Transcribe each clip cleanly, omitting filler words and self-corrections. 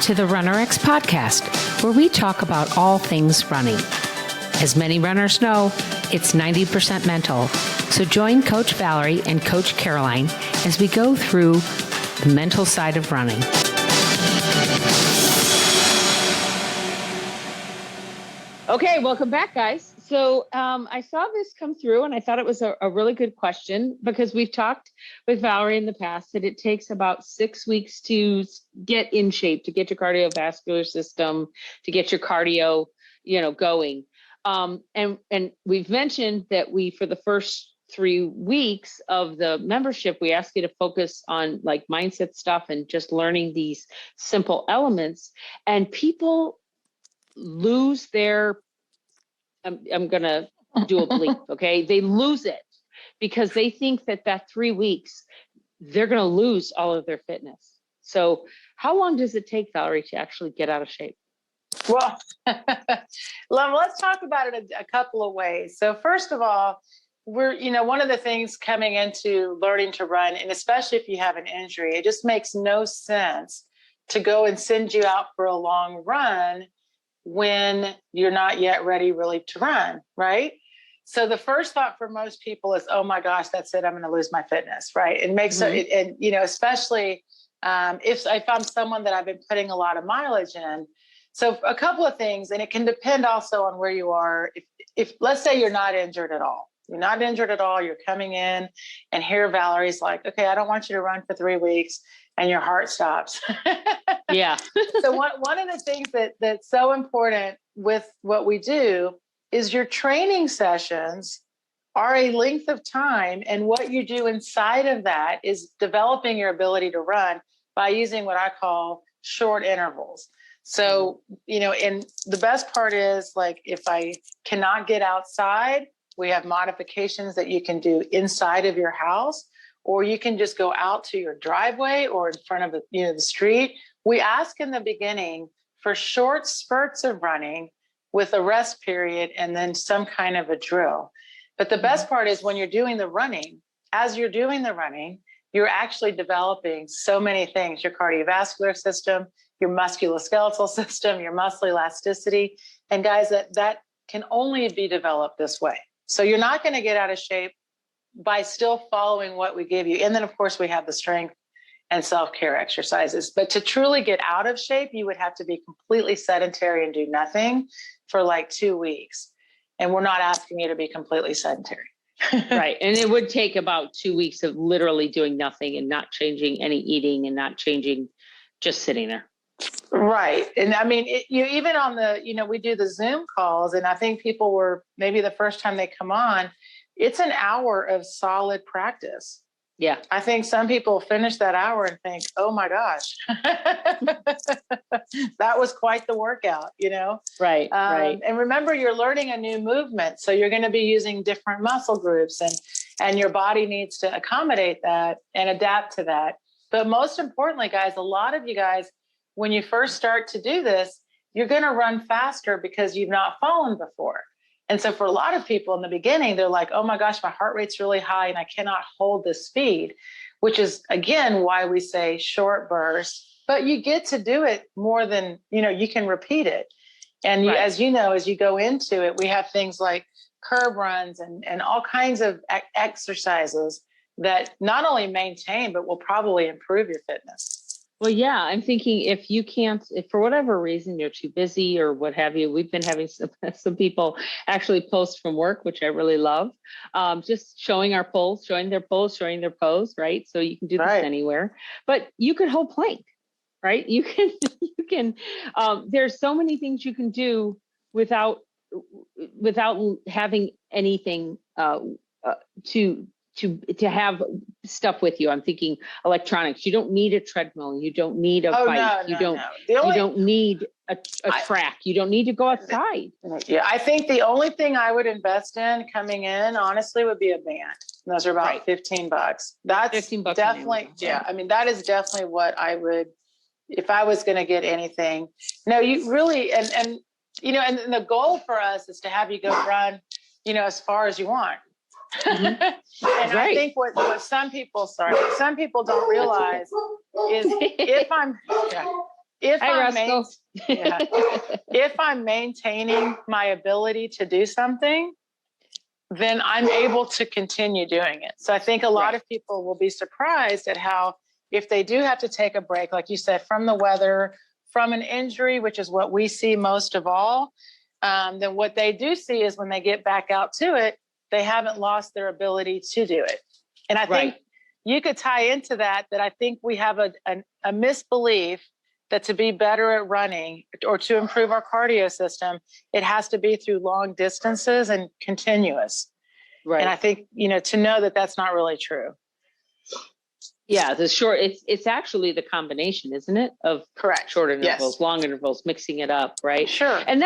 to the RunRX podcast, where we talk about all things running. As many runners know, it's 90% mental. So join Coach Valerie and Coach Caroline as we go through the mental side of running. Okay, welcome back, guys. So I saw this come through and I thought it was a really good question, because we've talked with Valerie in the past that it takes about 6 weeks to get in shape, to get your cardiovascular system, to get your cardio, going. And we've mentioned that for the first 3 weeks of the membership, we ask you to focus on like mindset stuff and just learning these simple elements. And people lose their, I'm going to do a bleep, okay? They lose it because they think that 3 weeks, they're going to lose all of their fitness. So how long does it take, Valerie, to actually get out of shape? Well, let's talk about it a couple of ways. So first of all, one of the things coming into learning to run, and especially if you have an injury, it just makes no sense to go and send you out for a long run when you're not yet ready really to run, right? So the first thought for most people is, oh my gosh, that's it, I'm going to lose my fitness, right? It makes especially if I'm someone that I've been putting a lot of mileage in. So a couple of things, and it can depend also on where you are. If let's say you're not injured at all, you're coming in and here Valerie's like, okay, I don't want you to run for 3 weeks, and your heart stops. Yeah. So one of the things that's so important with what we do is your training sessions are a length of time. And what you do inside of that is developing your ability to run by using what I call short intervals. So, and the best part is, like, if I cannot get outside, we have modifications that you can do inside of your house, or you can just go out to your driveway or in front of the street. We ask in the beginning for short spurts of running with a rest period and then some kind of a drill. But the best part is when you're doing the running, you're actually developing so many things: your cardiovascular system, your musculoskeletal system, your muscle elasticity. And guys, that can only be developed this way. So you're not going to get out of shape by still following what we give you. And then, of course, we have the strength and self-care exercises. But to truly get out of shape, you would have to be completely sedentary and do nothing for like 2 weeks. And we're not asking you to be completely sedentary. Right. And it would take about 2 weeks of literally doing nothing and not changing any eating and not changing, just sitting there. Right. And I mean, even on we do the Zoom calls, and I think people were, maybe the first time they come on, it's an hour of solid practice. Yeah. I think some people finish that hour and think, oh my gosh, that was quite the workout, Right. Right. And remember, you're learning a new movement. So you're going to be using different muscle groups, and your body needs to accommodate that and adapt to that. But most importantly, guys, a lot of you guys, when you first start to do this, you're going to run faster because you've not fallen before. And so for a lot of people in the beginning, they're like, oh my gosh, my heart rate's really high and I cannot hold this speed, which is, again, why we say short bursts. But you get to do it more than, you can repeat it. And Right. As you go into it, we have things like curb runs and all kinds of exercises that not only maintain, but will probably improve your fitness. Well, yeah, I'm thinking if for whatever reason you're too busy or what have you, we've been having some people actually post from work, which I really love, just showing their pose, right? So you can do this anywhere, but you can hold plank, right? You can, there's so many things you can do without having anything to have stuff with you. I'm thinking electronics. You don't need a treadmill. You don't need a bike. You don't need a track. You don't need to go outside. Yeah, I think the only thing I would invest in coming in, honestly, would be a band. And those are about $15. That's $15 definitely, yeah. I mean, that is definitely what I would, if I was going to get anything. No, you really, and the goal for us is to have you go run, as far as you want. And I think what some people don't realize is if I'm maintaining my ability to do something, then I'm able to continue doing it. So I think a lot of people will be surprised at how, if they do have to take a break, like you said, from the weather, from an injury, which is what we see most of all, then what they do see is when they get back out to it, they haven't lost their ability to do it. And I think you could tie into that I think we have a misbelief that to be better at running or to improve our cardio system, it has to be through long distances and continuous. Right. And I think, to know that that's not really true. Yeah, it's actually the combination, isn't it? Of short intervals, long intervals, mixing it up, right? Sure. And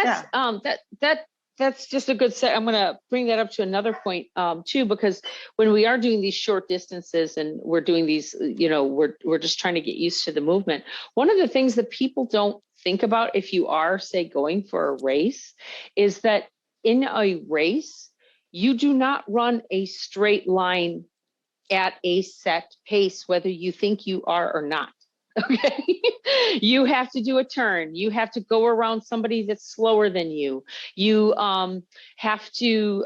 that's just a good set. I'm going to bring that up to another point too, because when we are doing these short distances and we're doing these, we're just trying to get used to the movement. One of the things that people don't think about if you are, say, going for a race is that in a race, you do not run a straight line at a set pace, whether you think you are or not. Okay. You have to do a turn. You have to go around somebody that's slower than you. You have to,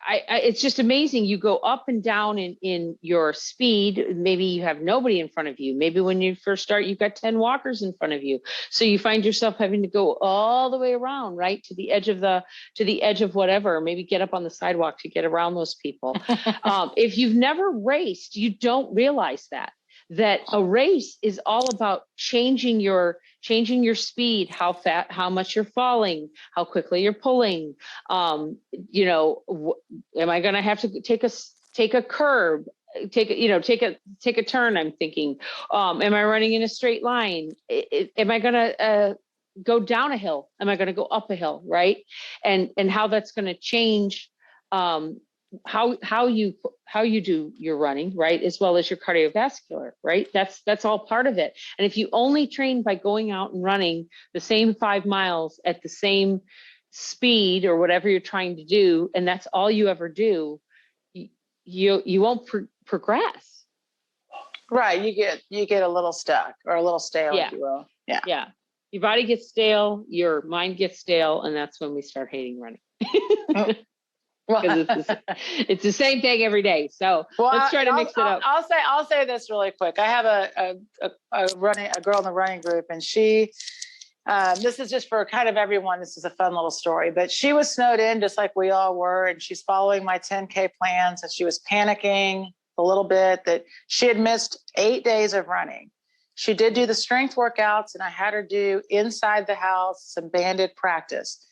it's just amazing. You go up and down in your speed. Maybe you have nobody in front of you. Maybe when you first start, you've got 10 walkers in front of you. So you find yourself having to go all the way around, right? To the edge of whatever, maybe get up on the sidewalk to get around those people. If you've never raced, you don't realize that a race is all about changing your speed, how much you're falling, how quickly you're pulling. Am I going to have to take a curb, take a turn? I'm thinking, am I running in a straight line? Am I going to go down a hill? Am I going to go up a hill? Right. And how that's going to change, how you do your running, right, as well as your cardiovascular, right? That's all part of it. And if you only train by going out and running the same 5 miles at the same speed or whatever you're trying to do, and that's all you ever do, you won't progress. Right. You get a little stuck or a little stale, if you will. Yeah. Your body gets stale, your mind gets stale, and that's when we start hating running. Because it's the same thing every day. So let's try to mix it up. I'll say this really quick. I have a girl in the running group, and she, this is just for kind of everyone. This is a fun little story, but she was snowed in just like we all were. And she's following my 10K plans, and she was panicking a little bit that she had missed 8 days of running. She did do the strength workouts, and I had her do inside the house, some banded practice.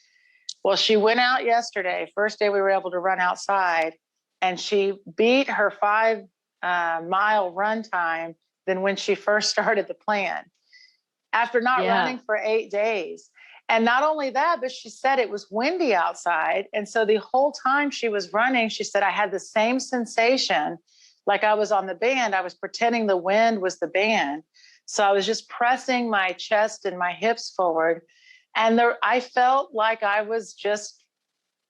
Well, she went out yesterday, first day we were able to run outside, and she beat her 5-mile run time than when she first started the plan after not running for 8 days. And not only that, but she said it was windy outside. And so the whole time she was running, she said, I had the same sensation like I was on the band. I was pretending the wind was the band. So I was just pressing my chest and my hips forward. And I felt like I was just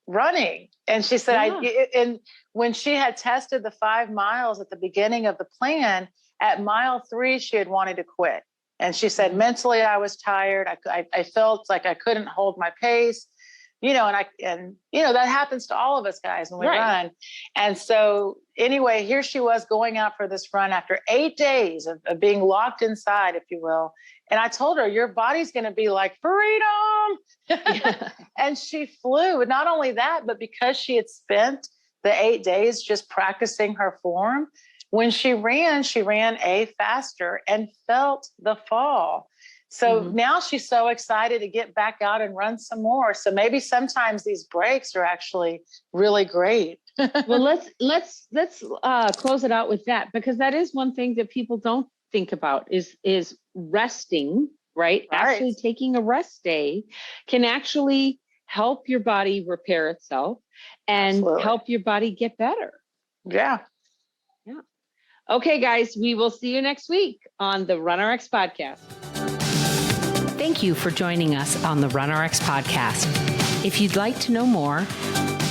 running. And she said, and when she had tested the 5 miles at the beginning of the plan, at mile 3, she had wanted to quit. And she said, mentally, I was tired. I felt like I couldn't hold my pace, and that happens to all of us guys when we run. And so anyway, here she was going out for this run after 8 days of being locked inside, if you will. And I told her, your body's going to be like, freedom. And she flew. Not only that, but because she had spent the 8 days just practicing her form, when she ran faster and felt the fall. So now she's so excited to get back out and run some more. So maybe sometimes these breaks are actually really great. Well, let's close it out with that, because that is one thing that people don't think about is resting, right? Actually taking a rest day can actually help your body repair itself and help your body get better. Yeah. Okay, guys, we will see you next week on the RunRX podcast. Thank you for joining us on the RunRX podcast. If you'd like to know more,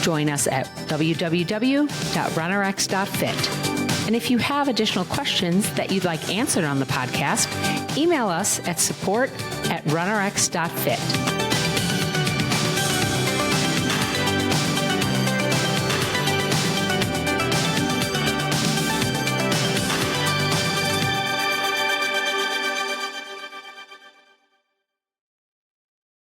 join us at www.runrx.fit. And if you have additional questions that you'd like answered on the podcast, email us at support@runrx.fit.